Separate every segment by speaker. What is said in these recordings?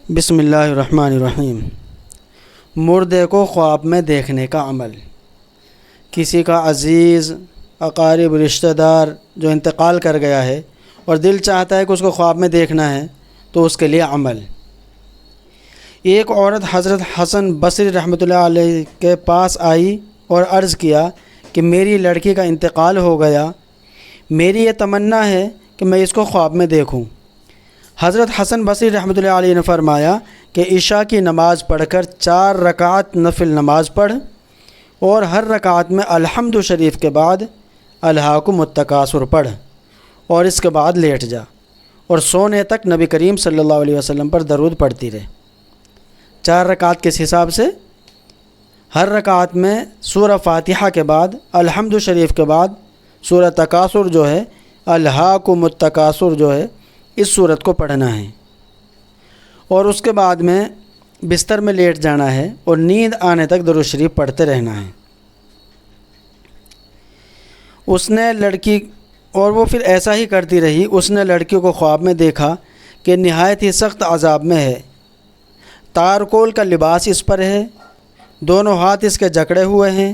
Speaker 1: بسم اللہ الرحمن الرحیم۔ مردے کو خواب میں دیکھنے کا عمل۔ کسی کا عزیز، اقارب، رشتہ دار جو انتقال کر گیا ہے اور دل چاہتا ہے کہ اس کو خواب میں دیکھنا ہے تو اس کے لیے عمل۔ ایک عورت حضرت حسن بصری رحمۃ اللہ علیہ کے پاس آئی اور عرض کیا کہ میری لڑکی کا انتقال ہو گیا، میری یہ تمنا ہے کہ میں اس کو خواب میں دیکھوں۔ حضرت حسن بصری رحمۃ اللہ علیہ نے فرمایا کہ عشاء کی نماز پڑھ کر 4 رکعت نفل نماز پڑھ اور ہر رکعت میں الحمد شریف کے بعد الہاکم التکاثر پڑھ اور اس کے بعد لیٹ جا اور سونے تک نبی کریم صلی اللہ علیہ وسلم پر درود پڑھتی رہے۔ 4 رکعت کس حساب سے؟ ہر رکعت میں سورہ فاتحہ کے بعد الحمد شریف کے بعد سورہ تکاثر جو ہے، الہاکم التکاثر جو ہے، اس صورت کو پڑھنا ہے اور اس کے بعد میں بستر میں لیٹ جانا ہے اور نیند آنے تک درود شریف پڑھتے رہنا ہے۔ اس نے لڑکی، اور وہ پھر ایسا ہی کرتی رہی، اس نے لڑکی کو خواب میں دیکھا کہ نہایت ہی سخت عذاب میں ہے، تارکول کا لباس اس پر ہے، دونوں ہاتھ اس کے جکڑے ہوئے ہیں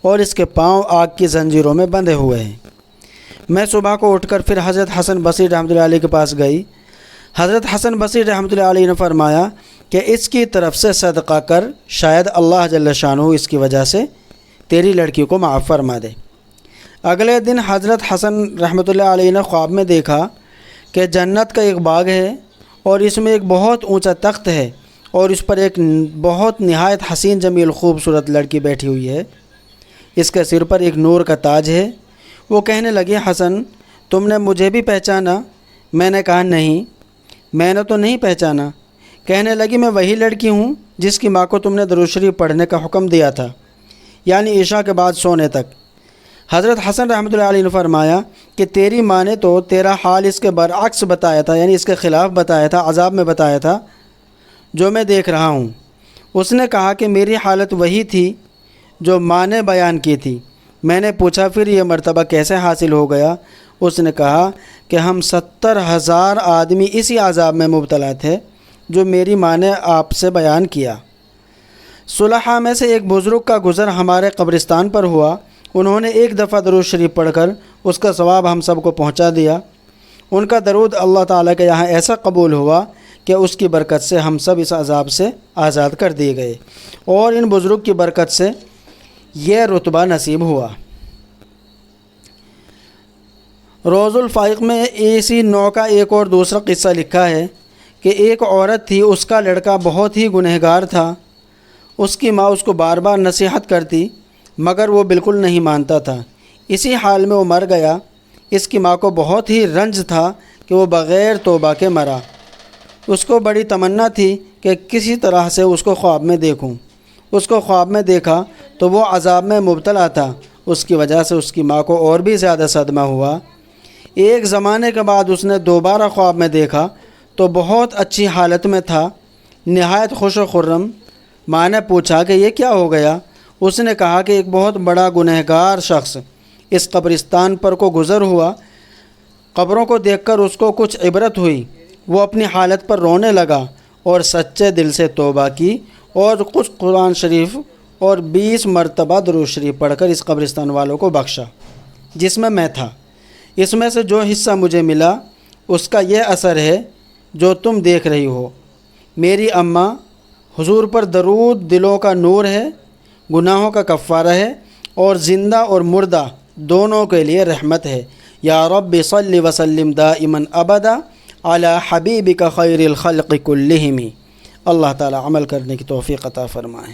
Speaker 1: اور اس کے پاؤں آگ کی زنجیروں میں بندھے ہوئے ہیں۔ میں صبح کو اٹھ کر پھر حضرت حسن بصری رحمۃ اللہ علیہ کے پاس گئی۔ حضرت حسن بصری رحمۃ اللہ علیہ نے فرمایا کہ اس کی طرف سے صدقہ کر، شاید اللہ جل شانہ اس کی وجہ سے تیری لڑکی کو معاف فرما دے۔ اگلے دن حضرت حسن رحمۃ اللہ علیہ نے خواب میں دیکھا کہ جنت کا ایک باغ ہے اور اس میں ایک بہت اونچا تخت ہے اور اس پر ایک بہت نہایت حسین جمیل خوبصورت لڑکی بیٹھی ہوئی ہے، اس کے سر پر ایک نور کا تاج ہے۔ وہ کہنے لگی، حسن تم نے مجھے بھی پہچانا؟ میں نے کہا نہیں، میں نے تو نہیں پہچانا۔ کہنے لگی، میں وہی لڑکی ہوں جس کی ماں کو تم نے درود شریف پڑھنے کا حکم دیا تھا، یعنی عشاء کے بعد سونے تک۔ حضرت حسن رحمۃ اللہ علیہ نے فرمایا کہ تیری ماں نے تو تیرا حال اس کے برعکس بتایا تھا، یعنی اس کے خلاف بتایا تھا، عذاب میں بتایا تھا جو میں دیکھ رہا ہوں۔ اس نے کہا کہ میری حالت وہی تھی جو ماں نے بیان کی تھی۔ میں نے پوچھا پھر یہ مرتبہ کیسے حاصل ہو گیا؟ اس نے کہا کہ ہم 70,000 آدمی اسی عذاب میں مبتلا تھے جو میری ماں نے آپ سے بیان کیا۔ صلحاء میں سے ایک بزرگ کا گزر ہمارے قبرستان پر ہوا، انہوں نے ایک دفعہ درود شریف پڑھ کر اس کا ثواب ہم سب کو پہنچا دیا۔ ان کا درود اللہ تعالیٰ کے یہاں ایسا قبول ہوا کہ اس کی برکت سے ہم سب اس عذاب سے آزاد کر دیے گئے اور ان بزرگ کی برکت سے یہ رتبہ نصیب ہوا۔ روز الفائق میں اسی نوع کا ایک اور دوسرا قصہ لکھا ہے کہ ایک عورت تھی، اس کا لڑکا بہت ہی گنہگار تھا، اس کی ماں اس کو بار بار نصیحت کرتی مگر وہ بالکل نہیں مانتا تھا۔ اسی حال میں وہ مر گیا۔ اس کی ماں کو بہت ہی رنج تھا کہ وہ بغیر توبہ کے مرا۔ اس کو بڑی تمنا تھی کہ کسی طرح سے اس کو خواب میں دیکھوں۔ اس کو خواب میں دیکھا تو وہ عذاب میں مبتلا تھا، اس کی وجہ سے اس کی ماں کو اور بھی زیادہ صدمہ ہوا۔ ایک زمانے کے بعد اس نے دوبارہ خواب میں دیکھا تو بہت اچھی حالت میں تھا، نہایت خوش و خرم۔ ماں نے پوچھا کہ یہ کیا ہو گیا؟ اس نے کہا کہ ایک بہت بڑا گنہگار شخص اس قبرستان پر کو گزر ہوا، قبروں کو دیکھ کر اس کو کچھ عبرت ہوئی، وہ اپنی حالت پر رونے لگا اور سچے دل سے توبہ کی اور کچھ قرآن شریف اور 20 مرتبہ درود شریف پڑھ کر اس قبرستان والوں کو بخشا جس میں تھا۔ اس میں سے جو حصہ مجھے ملا اس کا یہ اثر ہے جو تم دیکھ رہی ہو۔ میری اماں، حضور پر درود دلوں کا نور ہے، گناہوں کا کفارہ ہے اور زندہ اور مردہ دونوں کے لیے رحمت ہے۔ یا رب صلی وسلم دائما ابدا علی حبیبک خیر الخلق کلہم۔ اللہ تعالی عمل کرنے کی توفیق عطا فرمائے۔